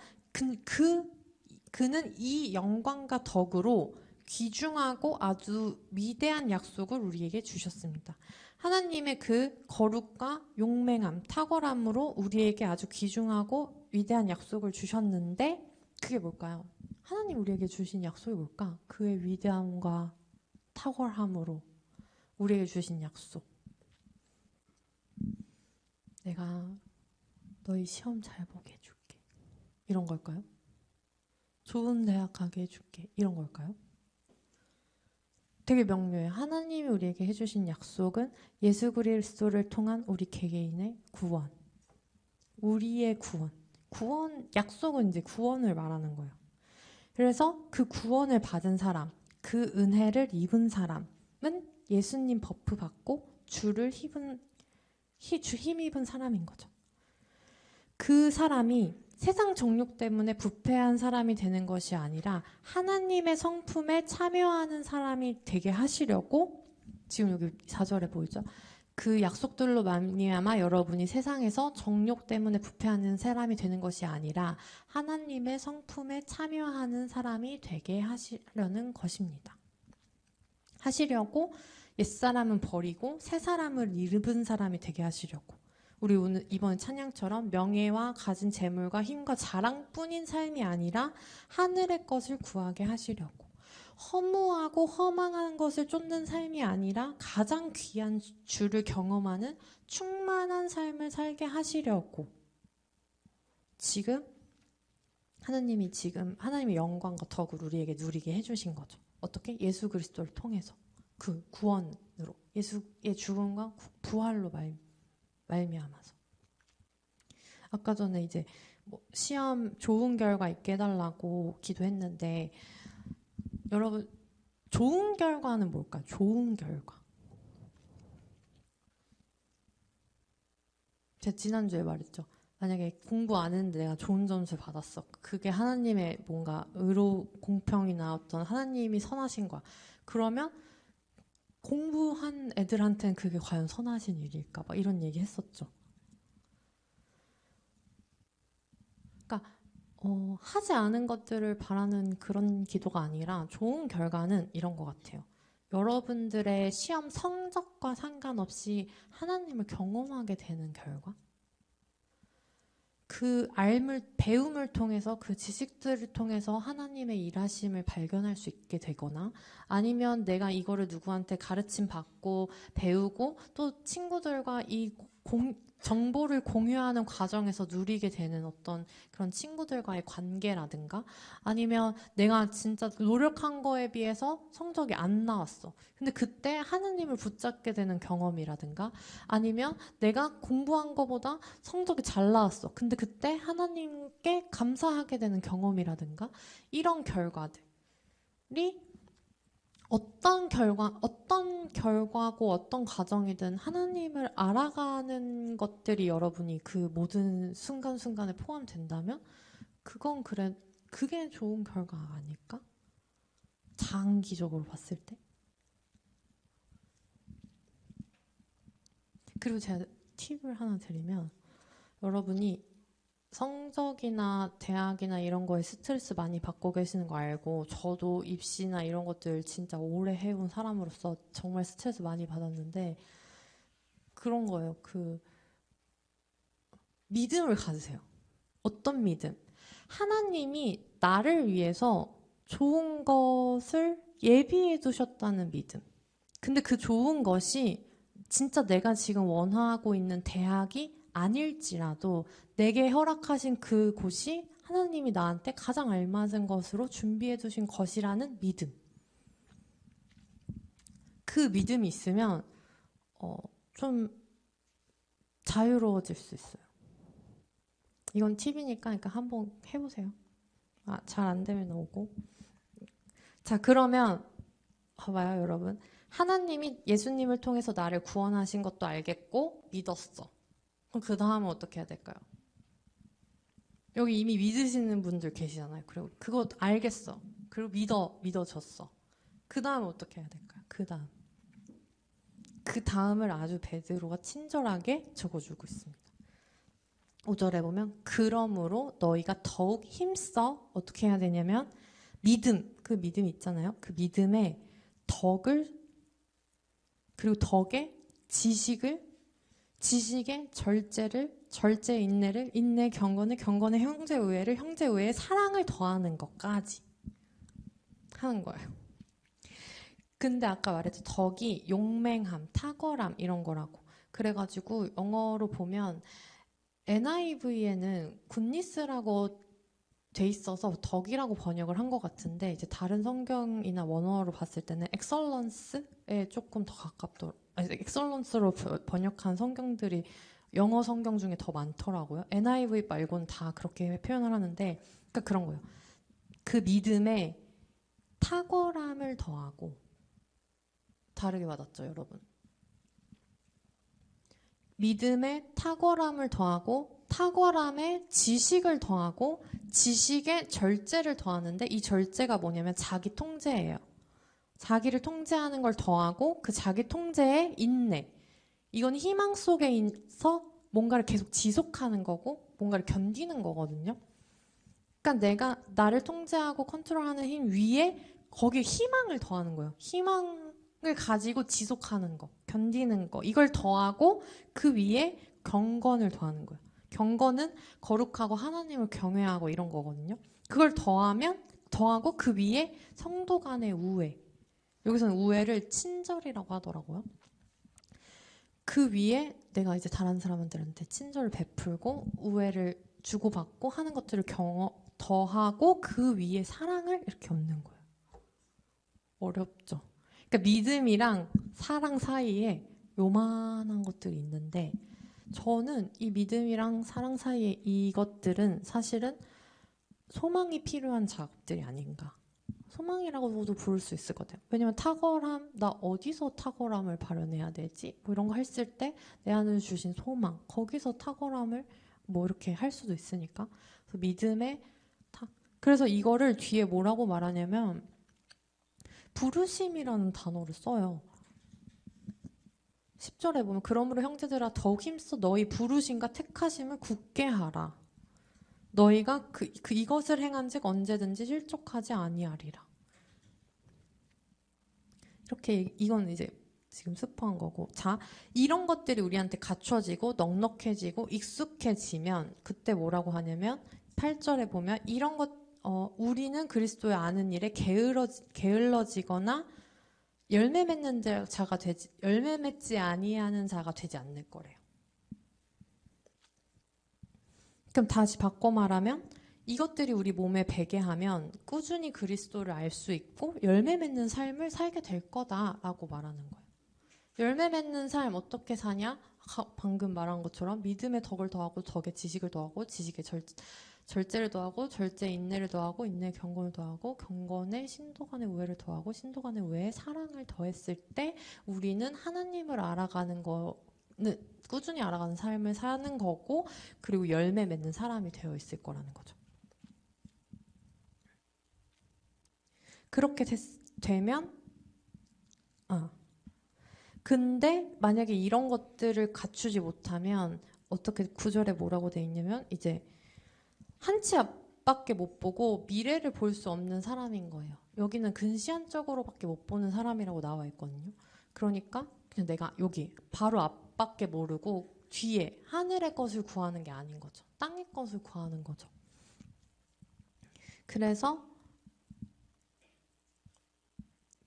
그는 이 영광과 덕으로 귀중하고 아주 위대한 약속을 우리에게 주셨습니다. 하나님의 그 거룩과 용맹함, 탁월함으로 우리에게 아주 귀중하고 위대한 약속을 주셨는데 그게 뭘까요? 하나님 우리에게 주신 약속이 뭘까? 그의 위대함과 탁월함으로 우리에게 주신 약속. 내가 너희 시험 잘 보게 해줄게. 이런 걸까요? 좋은 대학 가게 해줄게. 이런 걸까요? 되게 명료해요. 하나님이 우리에게 해주신 약속은 예수 그리스도를 통한 우리 개개인의 구원. 우리의 구원. 약속은 이제 구원을 말하는 거예요. 그래서 그 구원을 받은 사람, 그 은혜를 입은 사람은 예수님 버프 받고 주를 힘입은 사람인 거죠. 그 사람이 세상 정욕 때문에 부패한 사람이 되는 것이 아니라 하나님의 성품에 참여하는 사람이 되게 하시려고 지금 여기 4절에 보이죠? 그 약속들로 말미암아 여러분이 세상에서 정욕 때문에 부패하는 사람이 되는 것이 아니라 하나님의 성품에 참여하는 사람이 되게 하시려는 것입니다. 하시려고 옛사람은 버리고 새사람을 입은 사람이 되게 하시려고. 우리 오늘 이번 찬양처럼 명예와 가진 재물과 힘과 자랑뿐인 삶이 아니라 하늘의 것을 구하게 하시려고. 허무하고 허망한 것을 쫓는 삶이 아니라 가장 귀한 주를 경험하는 충만한 삶을 살게 하시려고 지금 하나님의 영광과 덕을 우리에게 누리게 해주신 거죠. 어떻게? 예수 그리스도를 통해서 그 구원으로 예수의 죽음과 부활로 말미암아서. 아까 전에 이제 시험 좋은 결과 있게 해달라고 기도했는데 여러분 좋은 결과는 뭘까요? 좋은 결과. 제가 지난주에 말했죠. 만약에 공부 안 했는데 내가 좋은 점수를 받았어. 그게 하나님의 뭔가 의로 공평이나 어떤 하나님이 선하신 거야. 그러면 공부한 애들한테는 그게 과연 선하신 일일까? 막 이런 얘기 했었죠. 그러니까 하지 않은 것들을 바라는 그런 기도가 아니라 좋은 결과는 이런 것 같아요. 여러분들의 시험 성적과 상관없이 하나님을 경험하게 되는 결과? 그 배움을 통해서 그 지식들을 통해서 하나님의 일하심을 발견할 수 있게 되거나 아니면 내가 이거를 누구한테 가르침 받고 배우고 또 친구들과 이 정보를 공유하는 과정에서 누리게 되는 어떤 그런 친구들과의 관계라든가 아니면 내가 진짜 노력한 거에 비해서 성적이 안 나왔어. 근데 그때 하나님을 붙잡게 되는 경험이라든가 아니면 내가 공부한 거보다 성적이 잘 나왔어. 근데 그때 하나님께 감사하게 되는 경험이라든가 이런 결과들이 어떤 결과고 어떤 과정이든 하나님을 알아가는 것들이 여러분이 그 모든 순간순간에 포함된다면 그게 좋은 결과 아닐까? 장기적으로 봤을 때. 그리고 제가 팁을 하나 드리면 여러분이 성적이나 대학이나 이런 거에 스트레스 많이 받고 계시는 거 알고 저도 입시나 이런 것들 진짜 오래 해온 사람으로서 정말 스트레스 많이 받았는데 그런 거예요. 그 믿음을 가지세요. 어떤 믿음? 하나님이 나를 위해서 좋은 것을 예비해 두셨다는 믿음. 근데 그 좋은 것이 진짜 내가 지금 원하고 있는 대학이 아닐지라도 내게 허락하신 그 곳이 하나님이 나한테 가장 알맞은 것으로 준비해 두신 것이라는 믿음. 그 믿음이 있으면 좀 자유로워질 수 있어요. 이건 팁이니까 그러니까 한번 해보세요. 잘 안 되면 오고. 자, 그러면 봐봐요, 여러분. 하나님이 예수님을 통해서 나를 구원하신 것도 알겠고 믿었어. 그럼 그 다음은 어떻게 해야 될까요? 여기 이미 믿으시는 분들 계시잖아요. 그리고 그거 알겠어. 그리고 믿어졌어. 그 다음은 어떻게 해야 될까요? 그 다음을 아주 베드로가 친절하게 적어주고 있습니다. 5절에 보면 그러므로 너희가 더욱 힘써 어떻게 해야 되냐면 그 믿음 있잖아요. 그 믿음의 덕을 그리고 덕의 지식의 절제 인내를 인내 경건을 경건의 형제 의회를 형제 의회의 사랑을 더하는 것까지 하는 거예요. 근데 아까 말했죠. 덕이 용맹함, 탁월함 이런 거라고. 그래가지고 영어로 보면 NIV에는 굿니스라고 돼 있어서 덕이라고 번역을 한 것 같은데 이제 다른 성경이나 원어로 봤을 때는 엑설런스에 조금 더 가깝더라고요. 엑설런스로 번역한 성경들이 영어 성경 중에 더 많더라고요. NIV 말고는 다 그렇게 표현을 하는데 그러니까 그런 거예요. 그 믿음에 탁월함을 더하고 다르게 받았죠, 여러분. 믿음에 탁월함을 더하고 탁월함에 지식을 더하고 지식에 절제를 더하는데 이 절제가 뭐냐면 자기 통제예요. 자기를 통제하는 걸 더하고 그 자기 통제에 인내. 이건 희망 속에서 뭔가를 계속 지속하는 거고 뭔가를 견디는 거거든요. 그러니까 내가 나를 통제하고 컨트롤하는 힘 위에 거기에 희망을 더하는 거예요. 희망을 가지고 지속하는 거, 견디는 거. 이걸 더하고 그 위에 경건을 더하는 거예요. 경건은 거룩하고 하나님을 경외하고 이런 거거든요. 그걸 더하면 더하고 그 위에 성도 간의 우애. 여기서는 우애를 친절이라고 하더라고요. 그 위에 내가 이제 다른 사람들한테 친절을 베풀고 우애를 주고받고 하는 것들을 더하고 그 위에 사랑을 이렇게 얹는 거예요. 어렵죠. 그러니까 믿음이랑 사랑 사이에 요만한 것들이 있는데 저는 이 믿음이랑 사랑 사이에 이것들은 사실은 소망이 필요한 작업들이 아닌가. 소망이라고도 부를 수 있을 것 같아요. 왜냐면 탁월함, 나 어디서 탁월함을 발현해야 되지? 뭐 이런 거 했을 때 내 안에 주신 소망, 거기서 탁월함을 뭐 이렇게 할 수도 있으니까. 그래서 믿음의 그래서 이거를 뒤에 뭐라고 말하냐면 부르심이라는 단어를 써요. 10절에 보면 그러므로 형제들아 더욱 힘써 너희 부르심과 택하심을 굳게 하라. 너희가 이것을 행한즉 언제든지 실족하지 아니하리라. 이렇게 이건 이제 지금 스포한 거고. 자, 이런 것들이 우리한테 갖춰지고 넉넉해지고 익숙해지면 그때 뭐라고 하냐면 8절에 보면 이런 것 우리는 그리스도의 아는 일에 게을러지거나 열매 맺지 아니하는 자가 되지 않을 거래요. 그럼 다시 바꿔 말하면 이것들이 우리 몸에 배게 하면 꾸준히 그리스도를 알 수 있고 열매 맺는 삶을 살게 될 거다라고 말하는 거예요. 열매 맺는 삶 어떻게 사냐? 방금 말한 것처럼 믿음의 덕을 더하고 덕의 지식을 더하고 지식의 절제를 더하고 절제의 인내를 더하고 인내의 경건을 더하고 경건의 신도 간의 우애를 더하고 신도 간의 우애에 사랑을 더했을 때 우리는 하나님을 알아가는 거는 꾸준히 알아가는 삶을 사는 거고 그리고 열매 맺는 사람이 되어 있을 거라는 거죠. 그렇게 되면 근데 만약에 이런 것들을 갖추지 못하면 어떻게 9절에 뭐라고 돼 있냐면 이제 한 치 앞밖에 못 보고 미래를 볼 수 없는 사람인 거예요. 여기는 근시안적으로밖에 못 보는 사람이라고 나와 있거든요. 그러니까 그냥 내가 여기 바로 앞밖에 모르고 뒤에 하늘의 것을 구하는 게 아닌 거죠. 땅의 것을 구하는 거죠.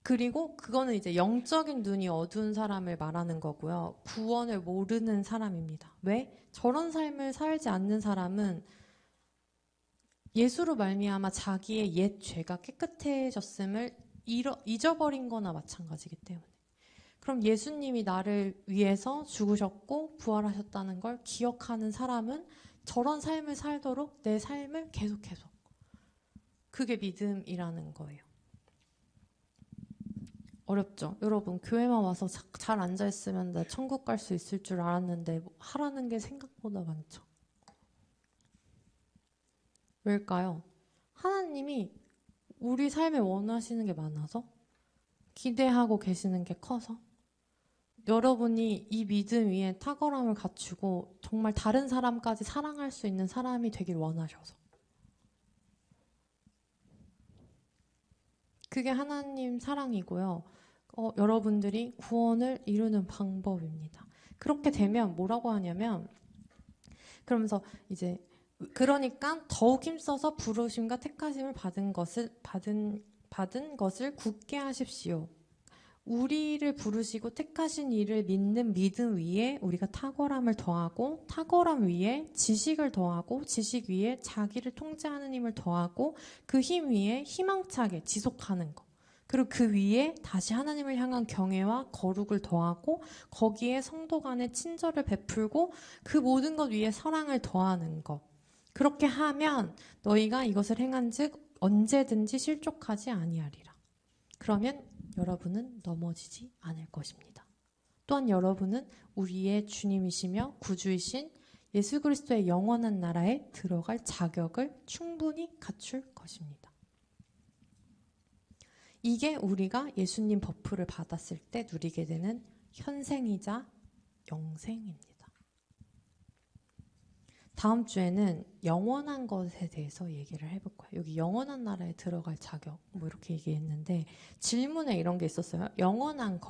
그리고 그거는 이제 영적인 눈이 어두운 사람을 말하는 거고요. 구원을 모르는 사람입니다. 왜? 저런 삶을 살지 않는 사람은 예수로 말미암아 자기의 옛 죄가 깨끗해졌음을 잊어버린 거나 마찬가지이기 때문에. 그럼 예수님이 나를 위해서 죽으셨고 부활하셨다는 걸 기억하는 사람은 저런 삶을 살도록 내 삶을 계속 그게 믿음이라는 거예요. 어렵죠? 여러분 교회만 와서 잘 앉아있으면 나 천국 갈 수 있을 줄 알았는데 하라는 게 생각보다 많죠. 왜일까요? 하나님이 우리 삶에 원하시는 게 많아서 기대하고 계시는 게 커서 여러분이 이 믿음 위에 탁월함을 갖추고 정말 다른 사람까지 사랑할 수 있는 사람이 되길 원하셔서 그게 하나님 사랑이고요. 여러분들이 구원을 이루는 방법입니다. 그렇게 되면 뭐라고 하냐면 그러면서 이제 그러니까 더욱 힘써서 부르심과 택하심을 받은 것을 굳게 하십시오. 우리를 부르시고 택하신 이를 믿는 믿음 위에 우리가 탁월함을 더하고 탁월함 위에 지식을 더하고 지식 위에 자기를 통제하는 힘을 더하고 그 힘 위에 희망차게 지속하는 것. 그리고 그 위에 다시 하나님을 향한 경외와 거룩을 더하고 거기에 성도 간의 친절을 베풀고 그 모든 것 위에 사랑을 더하는 것. 그렇게 하면 너희가 이것을 행한즉 언제든지 실족하지 아니하리라. 그러면 여러분은 넘어지지 않을 것입니다. 또한 여러분은 우리의 주님이시며 구주이신 예수 그리스도의 영원한 나라에 들어갈 자격을 충분히 갖출 것입니다. 이게 우리가 예수님 버프를 받았을 때 누리게 되는 현생이자 영생입니다. 다음 주에는 영원한 것에 대해서 얘기를 해볼 거예요. 여기 영원한 나라에 들어갈 자격 뭐 이렇게 얘기했는데 질문에 이런 게 있었어요. 영원한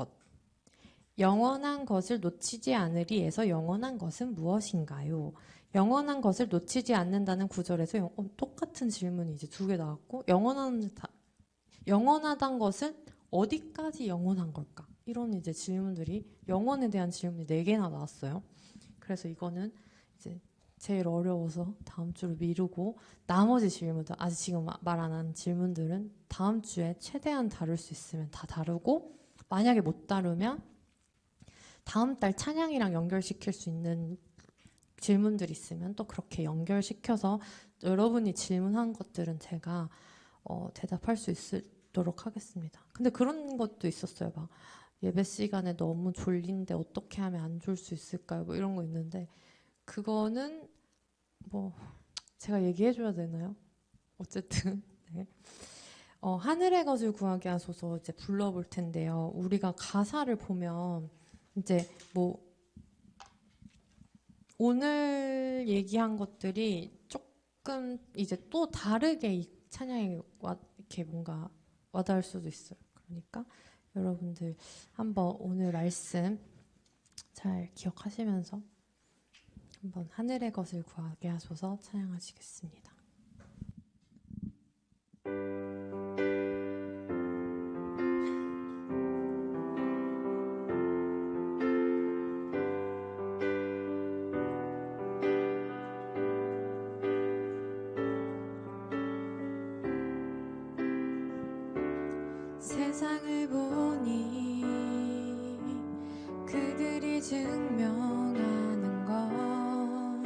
것을 놓치지 않으리에서 영원한 것은 무엇인가요? 영원한 것을 놓치지 않는다는 구절에서 똑같은 질문이 이제 두 개 나왔고, 영원하단 것은 어디까지 영원한 걸까? 이런 이제 질문들이, 영원에 대한 질문이 4개나 나왔어요. 그래서 이거는 이제 제일 어려워서 다음 주로 미루고, 나머지 질문들, 아직 지금 말 안 한 질문들은 다음 주에 최대한 다룰 수 있으면 다 다루고, 만약에 못 다루면 다음 달 찬양이랑 연결시킬 수 있는 질문들 있으면 또 그렇게 연결시켜서 여러분이 질문한 것들은 제가 대답할 수 있도록 하겠습니다. 근데 그런 것도 있었어요. 막 예배 시간에 너무 졸린데 어떻게 하면 안 졸 수 있을까요? 뭐 이런 거 있는데, 그거는 뭐 제가 얘기해줘야 되나요? 어쨌든 네. 하늘의 것을 구하게 하소서 이제 불러볼 텐데요. 우리가 가사를 보면 이제 뭐 오늘 얘기한 것들이 조금 이제 또 다르게 이 찬양이 이렇게 뭔가 와닿을 수도 있어요. 그러니까 여러분들 한번 오늘 말씀 잘 기억하시면서 한번 하늘의 것을 구하게 하소서 찬양하시겠습니다. 세상을 보니 그들이 증명하는 건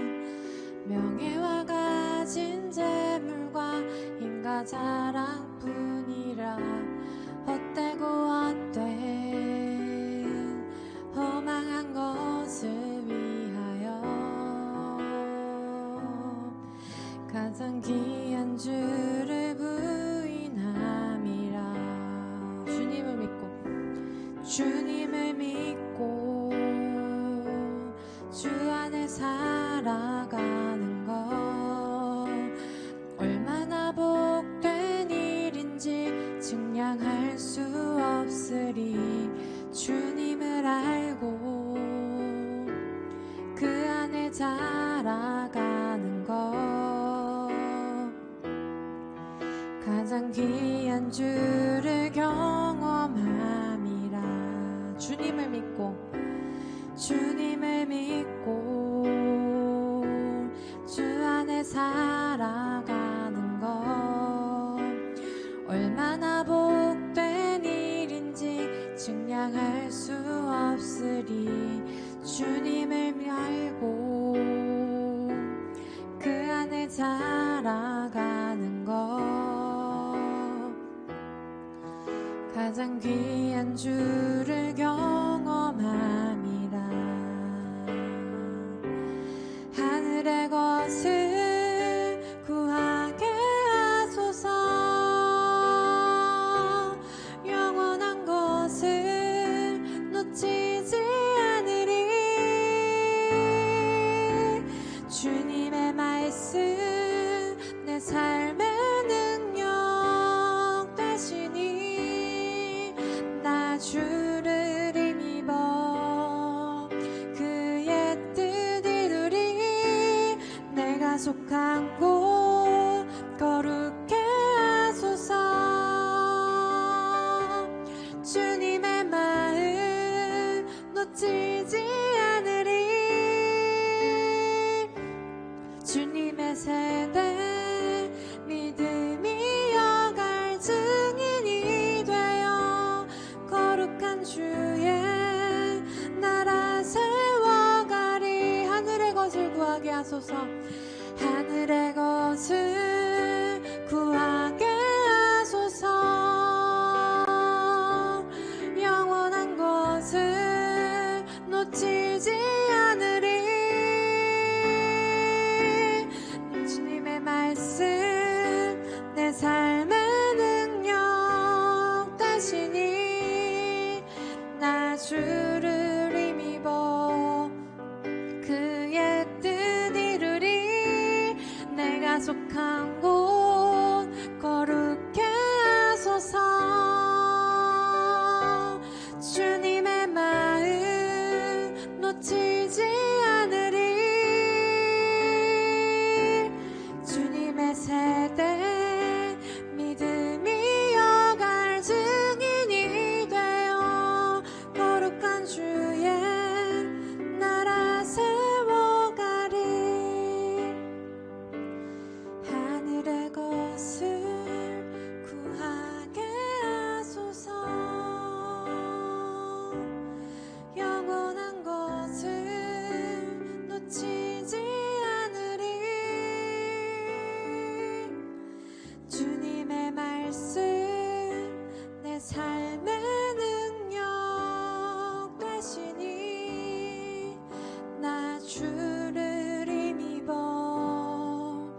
명예와 가진 재물과 힘과 자랑뿐이라, 헛되고 헛된 허망한 것을 위하여 가장 귀한 주를 부인함이라. 주님을 믿고 주 안에 살아가는 것 얼마나 복된 일인지 증량할 수 없으리. 주님을 알고 그 안에 자라가는 것 가장 귀한 주를 경험함이라. 주님을 믿고 주 안에 살아가는 것 얼마나 복된 일인지 증량할 수 없으리. 주님을 알고 그 안에 자라가는 것 가장 귀한 주를 경험함이라. 하늘의 것을 구하게 하소서. 영원한 것을 놓치지 않으리. 주님의 말씀 내 삶의 능력 되시니 나 주를 힘입어 그의 뜻 이루리. 내가 속한 곳 거룩해 하소서. 주님의 마음 놓치지 않으리. 주님의 세대 믿음이 여갈 증인이 되어 거룩한 주의 나라 세워가리. 하늘의 것을 구하게 하소서. 하늘의 것을 구하게 하소서. 영원한 것을 놓치지 않으리. 주님의 말씀 내 삶의 능력 되시니 나 주를 힘입어 그의 뜻 이루리. 내가 속한 곳 거룩해 하소서. 주님의 마음 놓치지 않으리. 삶의 능력 되시니 나 주를 힘입어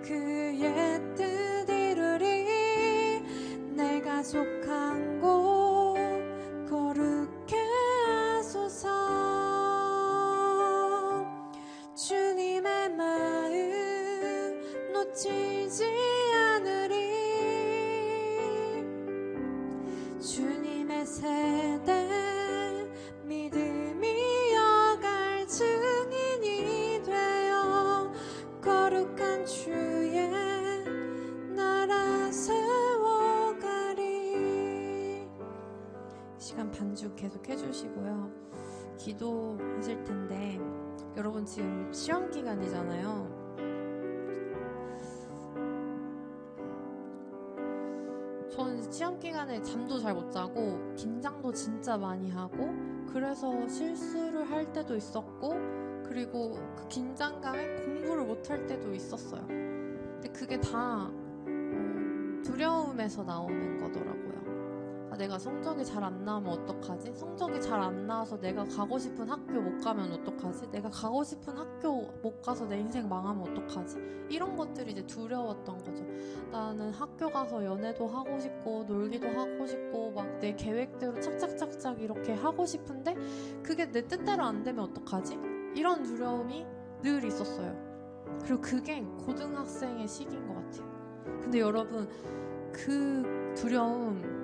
그의 뜻 이루리 내가 속한 곳 거룩해 하소서 주님의 마음 놓치지 않으리 주님의 세대 믿음이 여갈 증인이 되어 거룩한 주의 나라 세워가리. 시간 반주 계속 해주시고요. 기도하실 텐데 여러분 지금 시험 기간이잖아요. 저는 시험 기간에 잠도 잘 못 자고 긴장도 진짜 많이 하고 그래서 실수를 할 때도 있었고 그리고 그 긴장감에 공부를 못 할 때도 있었어요. 근데 그게 다 두려움에서 나오는 거더라고요. 아, 내가 성적이 잘 안 나오면 어떡하지? 성적이 잘 안 나와서 내가 가고 싶은 학교 못 가면 어떡하지? 내가 가고 싶은 학교 못 가서 내 인생 망하면 어떡하지? 이런 것들이 이제 두려웠던 거죠. 나는 학교 가서 연애도 하고 싶고 놀기도 하고 싶고 막 내 계획대로 착착착착 이렇게 하고 싶은데 그게 내 뜻대로 안 되면 어떡하지? 이런 두려움이 늘 있었어요. 그리고 그게 고등학생의 시기인 것 같아요. 근데 여러분 그 두려움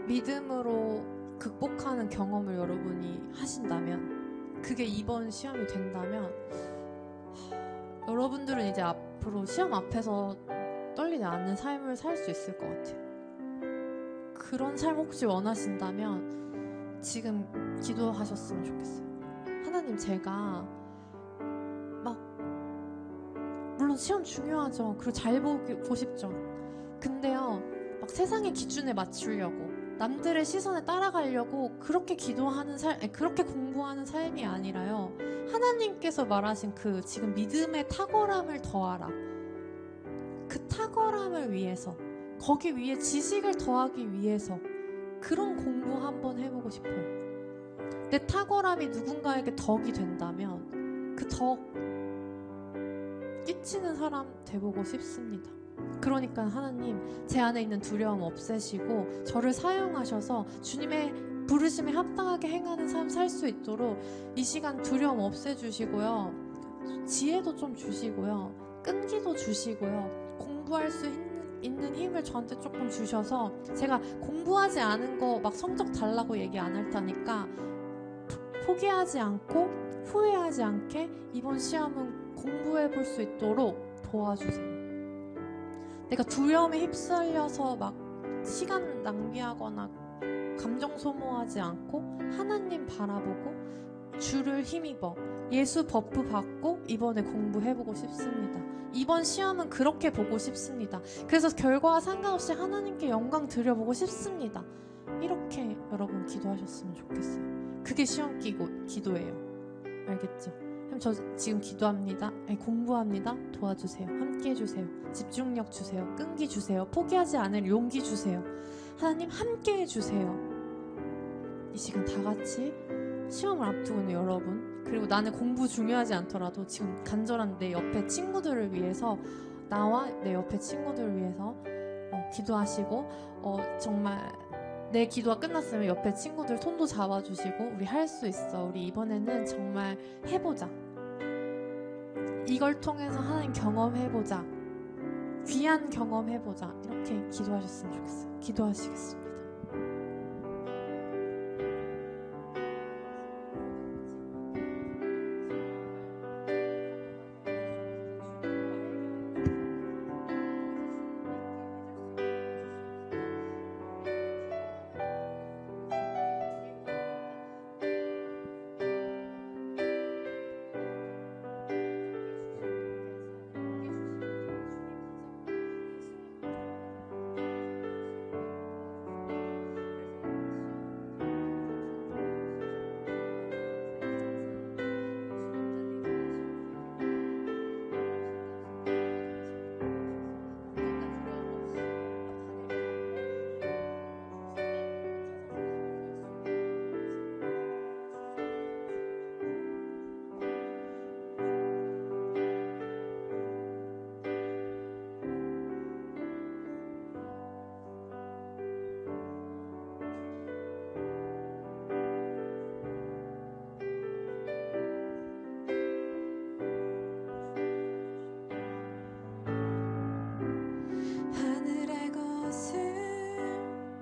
믿음으로 극복하는 경험을 여러분이 하신다면 그게 이번 시험이 된다면 여러분들은 이제 앞으로 시험 앞에서 떨리지 않는 삶을 살 수 있을 것 같아요. 그런 삶 혹시 원하신다면 지금 기도하셨으면 좋겠어요. 하나님 제가 막 물론 시험 중요하죠. 그리고 잘 보고 싶죠. 근데요 막 세상의 기준에 맞추려고 남들의 시선에 따라가려고 그렇게 기도하는 그렇게 공부하는 삶이 아니라요. 하나님께서 말하신 그 지금 믿음의 탁월함을 더하라. 그 탁월함을 위해서, 거기 위에 지식을 더하기 위해서 그런 공부 한번 해보고 싶어요. 내 탁월함이 누군가에게 덕이 된다면 그 덕 끼치는 사람 돼보고 싶습니다. 그러니까 하나님 제 안에 있는 두려움 없애시고 저를 사용하셔서 주님의 부르심에 합당하게 행하는 삶 살 수 있도록 이 시간 두려움 없애주시고요. 지혜도 좀 주시고요. 끈기도 주시고요. 공부할 수 있는 힘을 저한테 조금 주셔서 제가 공부하지 않은 거 막 성적 달라고 얘기 안 할 테니까 포기하지 않고 후회하지 않게 이번 시험은 공부해 볼 수 있도록 도와주세요. 내가 두려움에 휩쓸려서 막 시간 낭비하거나 감정 소모하지 않고 하나님 바라보고 주를 힘입어 예수 버프 받고 이번에 공부해보고 싶습니다. 이번 시험은 그렇게 보고 싶습니다. 그래서 결과와 상관없이 하나님께 영광 드려보고 싶습니다. 이렇게 여러분 기도하셨으면 좋겠어요. 그게 시험 기도예요. 알겠죠? 그럼 저 지금 기도합니다. 공부합니다. 도와주세요. 함께 해주세요. 집중력 주세요. 끈기 주세요. 포기하지 않을 용기 주세요. 하나님 함께 해주세요. 이 시간 다 같이 시험을 앞두고 있는 여러분, 그리고 나는 공부 중요하지 않더라도 지금 간절한 내 옆에 친구들을 위해서, 나와 내 옆에 친구들을 위해서 기도하시고 정말 내 기도가 끝났으면 옆에 친구들 손도 잡아주시고 우리 할 수 있어. 우리 이번에는 정말 해보자. 이걸 통해서 하나님 경험해보자. 귀한 경험해보자. 이렇게 기도하셨으면 좋겠어요. 기도하시겠습니다.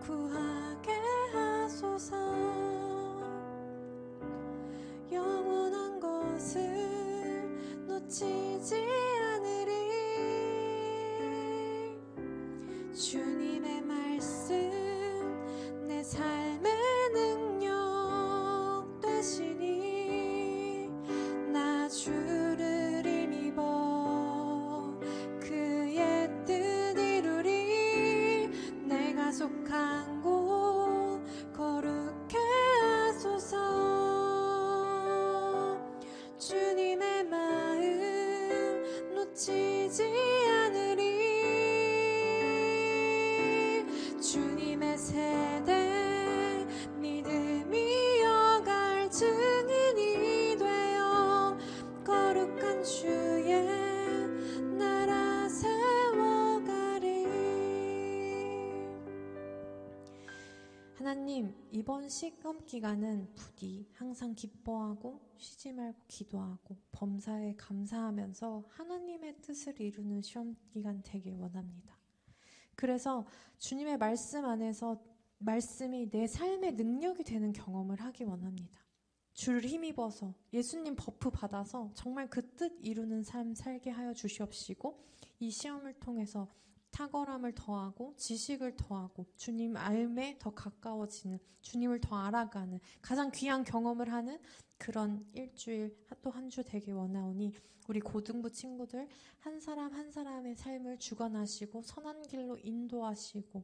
구하게 하소서. 영원한 것을 놓치지 않으리. 주님의 말씀 내 삶의 능력 되시니 나 주를 힘입어 그의 뜻 이루리. 내가 속한 곳 거룩해 하소서. 주님의 마음 놓치지 않으리. 주님의 세대 믿음이 여갈 증인이 되어 거룩한 주의 나라 세워가리. 하나님, 이번 시험 기간은 부디 항상 기뻐하고 쉬지 말고 기도하고 범사에 감사하면서 하나님의 뜻을 이루는 시험 기간 되길 원합니다. 그래서 주님의 말씀 안에서 말씀이 내 삶의 능력이 되는 경험을 하기 원합니다. 주를 힘입어서 예수님 버프 받아서 정말 그 뜻 이루는 삶 살게 하여 주시옵시고, 이 시험을 통해서 탁월함을 더하고 지식을 더하고 주님 알매 더 가까워지는, 주님을 더 알아가는 가장 귀한 경험을 하는 그런 일주일 또 한 주 되길 원하오니, 우리 고등부 친구들 한 사람 한 사람의 삶을 주관하시고 선한 길로 인도하시고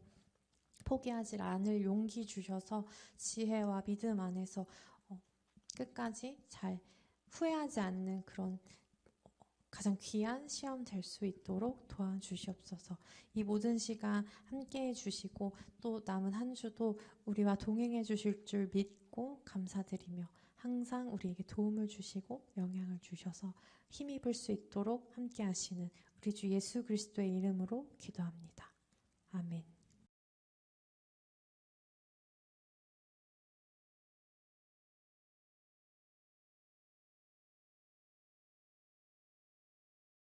포기하지 않을 용기 주셔서 지혜와 믿음 안에서 끝까지 잘 후회하지 않는 그런 가장 귀한 시험 될 수 있도록 도와주시옵소서. 이 모든 시간 함께해 주시고 또 남은 한 주도 우리와 동행해 주실 줄 믿고 감사드리며 항상 우리에게 도움을 주시고 영향을 주셔서 힘입을 수 있도록 함께 하시는 우리 주 예수 그리스도의 이름으로 기도합니다. 아멘.